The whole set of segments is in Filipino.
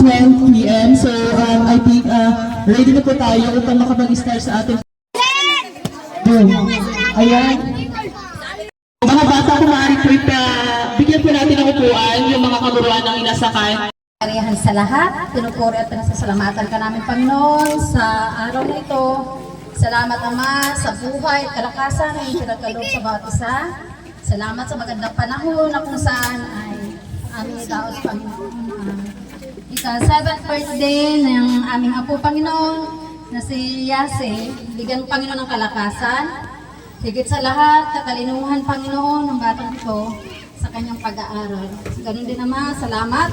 12 p.m. So, I think ready na po tayo upang makapag-start sa ating boom. Ayan. Mga bata, kung maaari po bigyan po natin ng upuan yung mga kaguruan ng inasakay. Kariyahan sa lahat, pinupuri at pinasasalamatan ka namin Panginoon sa araw na ito. Salamat Ama sa buhay at kalakasan na iyong pinagkaloob sa bawat isa. Salamat sa magandang panahon na kung saan ay aming daos Panginoon. Ika-7th birthday ng aming apo Panginoon na si Yase. Bigyan Panginoon ng kalakasan. Higit sa lahat, kakalinuhan Panginoon ng batang ito sa kanyang pag-aaral. Ganun din Ama, salamat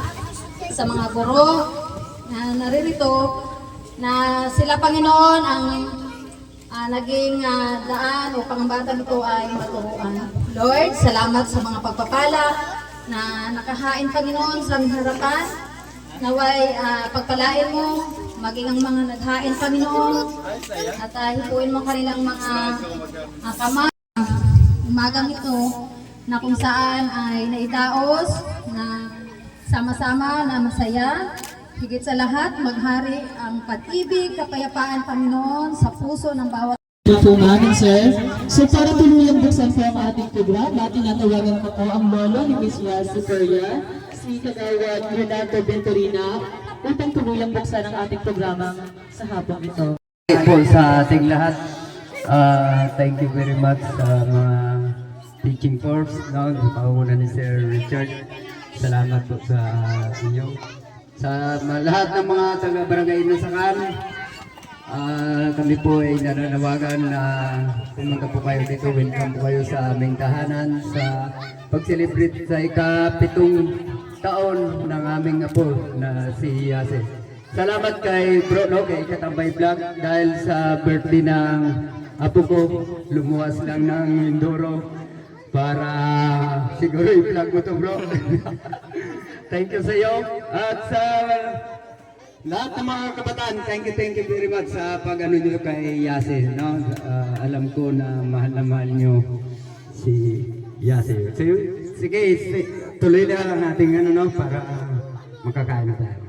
sa mga guro na naririto na sila Panginoon ang naging daan upang ang batang ito ay maturuan. Lord, salamat sa mga pagpapala na nakahain Panginoon sa aming harapan. Naway pagpalain mo, maging ang mga naghain Panginoon at hipuin mo kanilang mga kamay. Umagang ito na kung saan ay naidaos na sama-sama na masaya, higit sa lahat, maghari ang pag-ibig, kapayapaan, Panginoon, sa puso ng bawat po namin, sir. So, para tuluyang buksan po ang ating program, tinatawagan ko po ang lolo ni Miss Yasi Peria, si Kagawad Renato Venturina, upang tuluyang buksan ang ating programa sa hapong ito. Po sa ating lahat, thank you very much sa mga teaching force, no? Pauuna ni Sir Richard. Salamat po sa inyo. Sa lahat ng mga taga-barangay Nasakan, kami po ay nananawagan na pumunta po kayo dito. Welcome po kayo sa aming tahanan sa pag-celebrate sa ika-7 taon ng aming apo na si Yase. Salamat kay Bro, no, kay Katambay Vlog dahil sa birthday ng apo ko, lumuwas lang ng Mindoro para siguro i-vlog mo to, bro. Thank you sa iyo at sa lahat ng mga kabataan. Thank you very much sa pag-ano nyo kay Yase, no? Alam ko na mahal nyo si Yase. So, sige, tuloy na natin ano, no, para makakain na tayo.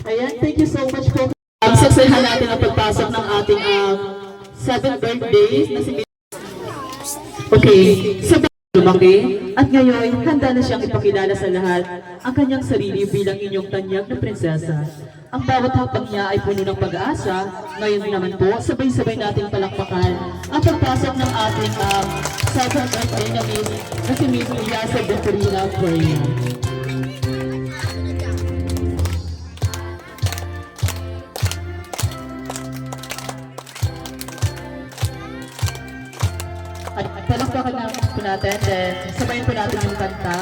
Ayan, thank you so much po. Saksayahan natin ang pagpasok ng ating 7th birthday na si Okay, sa lumaki at ngayon handa na siyang ipakilala sa lahat ang kanyang sarili bilang inyong tanyag na prinsesa. Ang bawat hakbang niya ay puno ng pag-asa. Ngayon naman po, sabay-sabay nating palakpakan ang pagpasok ng ating 7th birthday na si Miss Yase Venturina Peria. At palakpakan na po natin, then sabayin po natin yung kanta.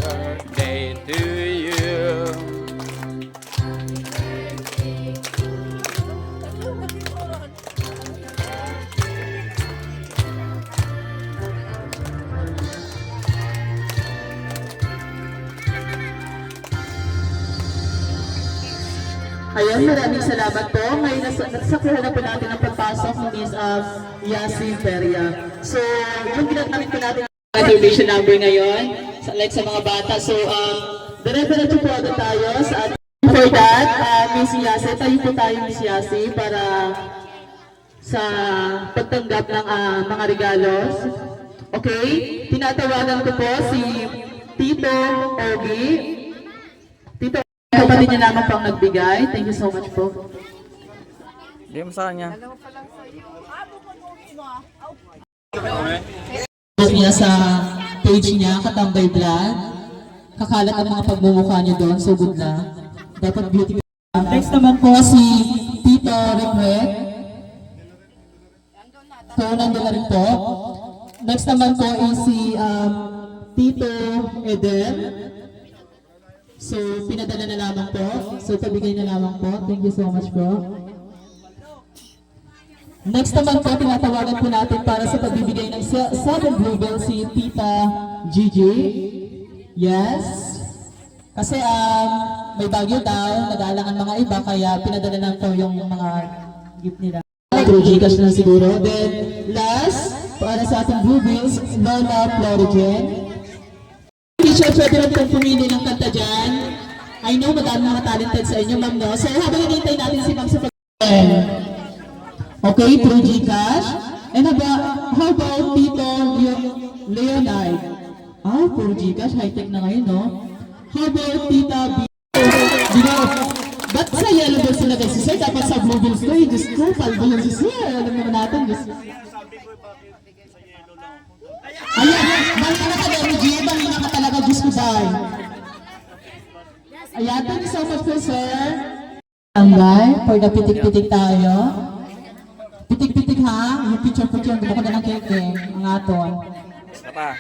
Birthday to you. Ayan, maraming salamat po. Ngayon, nasasakuhan na po natin ang pagpasok ng Miss Yasi Peria. So, yung ginagamit po natin ang graduation number ngayon, like sa mga bata. So, dire-diretso po agad tayo sa ating. For that, Miss Yasi, tayo po tayo Miss Yasi para sa pagtanggap ng mga regalos. Okay? Tinatawagan ko po si Tito Ogie. Tito kapatid niya naman pang nagbigay. Thank you so much po. Hindi mo sa kanya. Niya sa page niya, Katambay Vlog. Kakalat ang mga pagmumukha niya doon. So good na. Dapat beauty. Next naman po si Tito Requet. So nandun na rin po. Next naman po is si Tito Eden. So, pinadala na lamang po. So, pabigay na lamang po. Thank you so much po. Next naman po, tinatawagan po natin para sa pagbibigay ng 7 Bluebell si Tita Gigi. Yes. Kasi may bagyo daw, nag-aalangan mga iba, kaya pinadala na po yung mga gift nila. Through Gcash na siguro. Then, last, para sa ating Blue Bills, Lola Florigen. Teacher, pwede rin pong pumili ng kanta dyan. I know madami mga talented sa inyo, ma'am, no? So, habang hinintay natin si ma'am sa pag- Okay, through Gcash. And how about Tito Leonard? Ah, through Gcash, high-tech na ngayon, no? How about Tita B? Ba't sa yellow bills sila si Sir? Dapat sa blue bills ko, eh. Diyos ko, palbo yun si Sir. Alam naman natin, Diyos ko. Ayan, mahina ka na, G. Mahina ka talaga, Diyos ko, bye. Ayan, thank you so much po, Sir. Tanggay, for the pitik-pitik tayo. Pitik-pitik ha, yung picture-picture, ang ganda ko na ng keke, ang aton. Isa pa.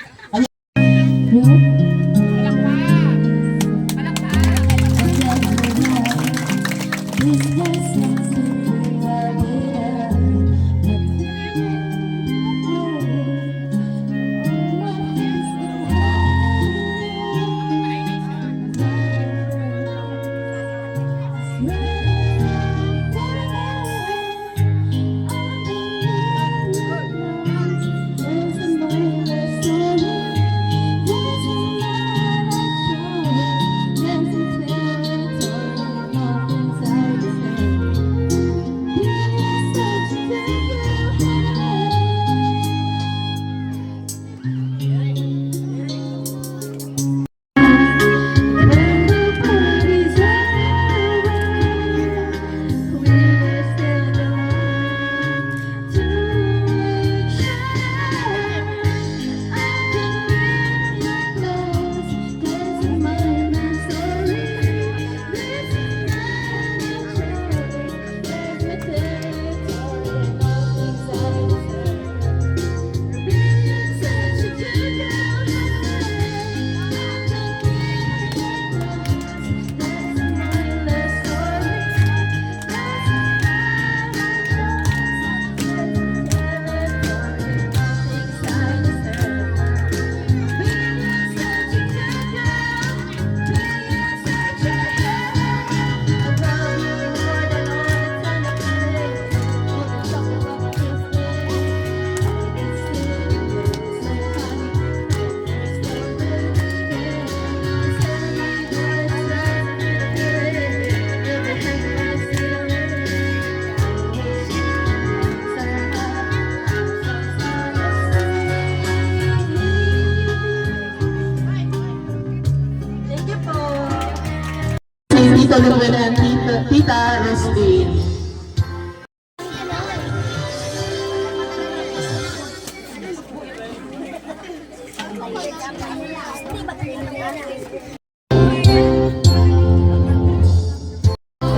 Tito Luwena and Tita Roslyn.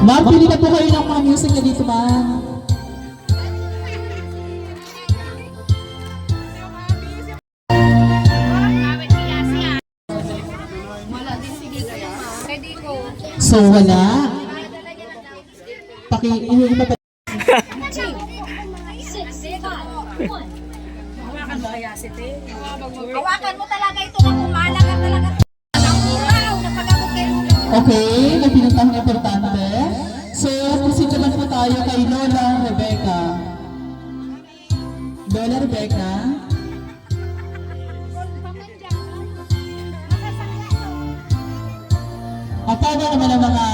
Ma'am, pili na po kayo ng mga music na dito, ma'am. So, wala. Hawakan mo talaga ito kung umala ka talaga. Okay, may pinuntahan na importante. So, proceed naman po tayo kay Lola Rebecca. Lola Rebecca. At paano naman ang mga...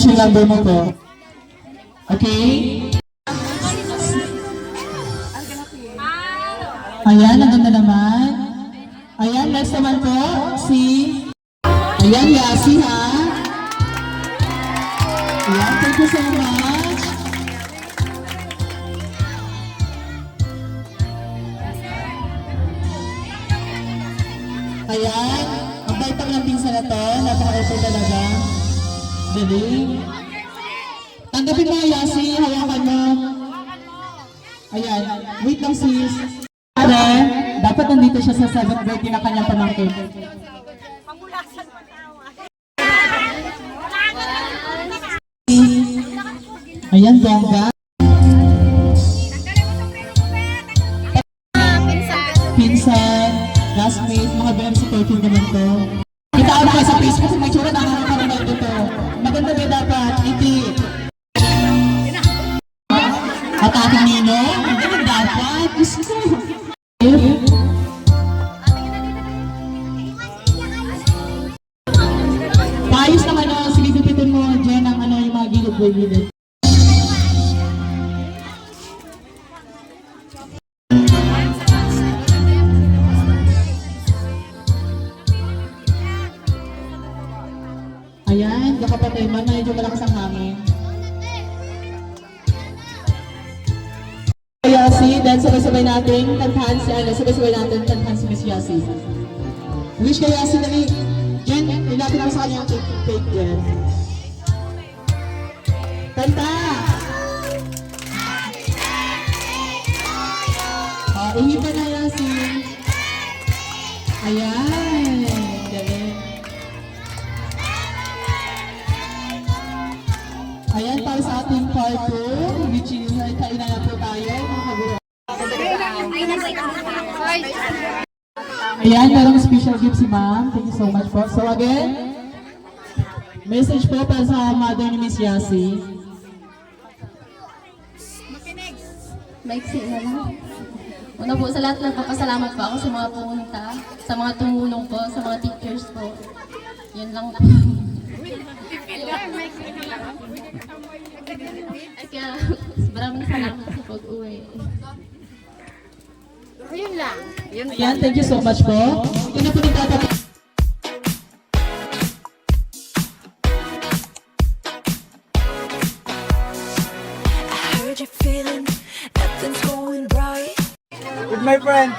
Yung number mo po. Okay? Ayan, ang ganda naman. Ayan, next naman po, si... Ayan, Yasi ha. Ayan, thank you so much. Ayan, ang bait ng pinsan na to, napaka-effort talaga. Galing. Tanggapin mo, Yasi, hawakan mo. Ayan, wait lang sis. Dapat nandito siya sa 7th birthday na kanyang pamangkin. Ayan, bongga. naman to. Kita ko na sa Facebook kung may tsura na nakakaroon dito. Maganda ba dapat? Hindi. Atake nino? Hindi dapat. Gusto ko. Paayos naman o. Sige, gupitin mo dyan ang ano, yung mga gilid-gilid. Ayan, kakapatay man, medyo malakas ang hangin. Yasi, then sabay-sabay natin kantahan si Ana, sabay-sabay natin kantahan si Miss Yasi. Wish kay Yasi, dali. Jen, ilapit ako sa kanya yung cake, Jen. Kanta! Ihipan na Yasi. Ayan, galing. Ayan, para sa ating part 2, which is, kainan na po tayo, mga kaburo. Ayan, merong special gift si ma'am. Thank you so much po. So again, message po para sa mother ni Miss Yasi. Maiksi na lang. Una po sa lahat, nagpapasalamat po ako sa mga pumunta, sa mga tumulong po, sa mga teachers po. Yun lang po. Kaya maraming salamat sa pag-uwi. Ayan, thank you so much po. Yun na po nagtatapos. I heard you're feeling nothing's going right. With my friend.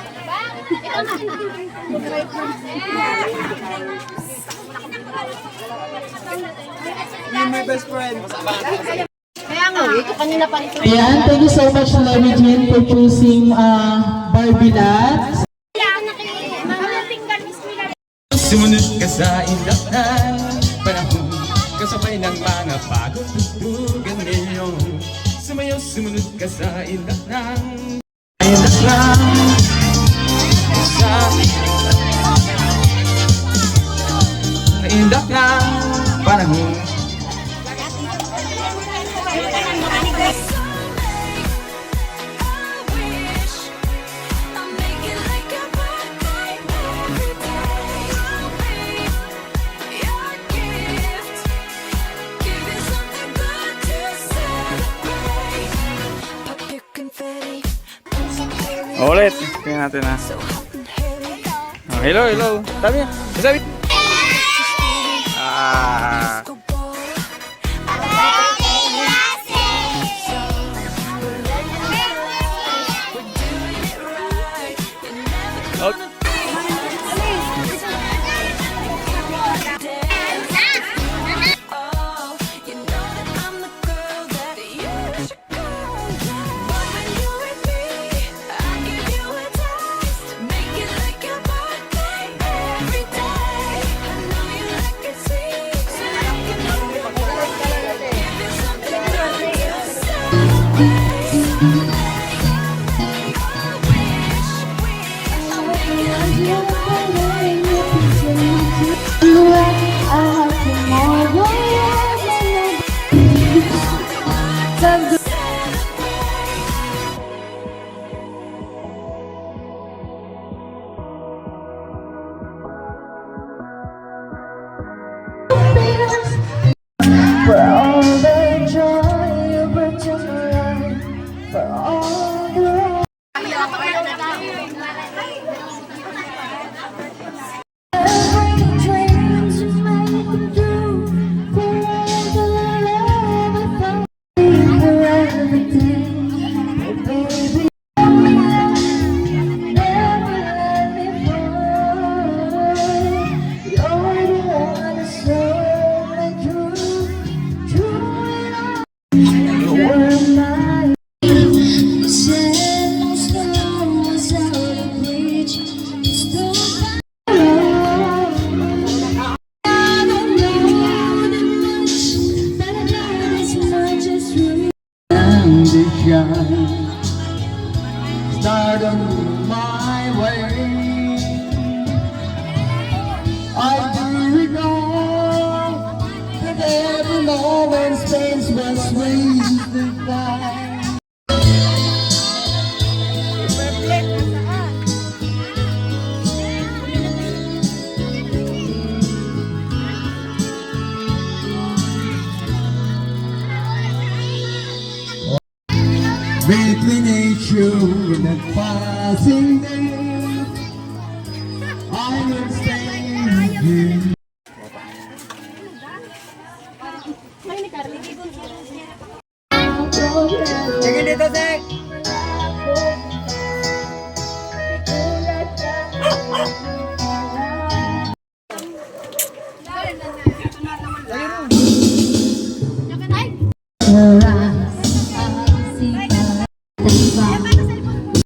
Me and my best friend. Ayan, thank you so much Lemmy Jean for choosing Barbie Lads. Sumunod ka sa ilang panahon, kasabay ng mga bagong tugtugan ngayon. Sumayaw, sumunod ka sa ilang lang sa ilang panahon. Ulit. Tingnan natin na. Oh, hello, hello. Sabi niya. Sabi. Ah. Okay. Start on my way. between nature and that passing day. I will stay with you. Sige dito, Sek! Alright.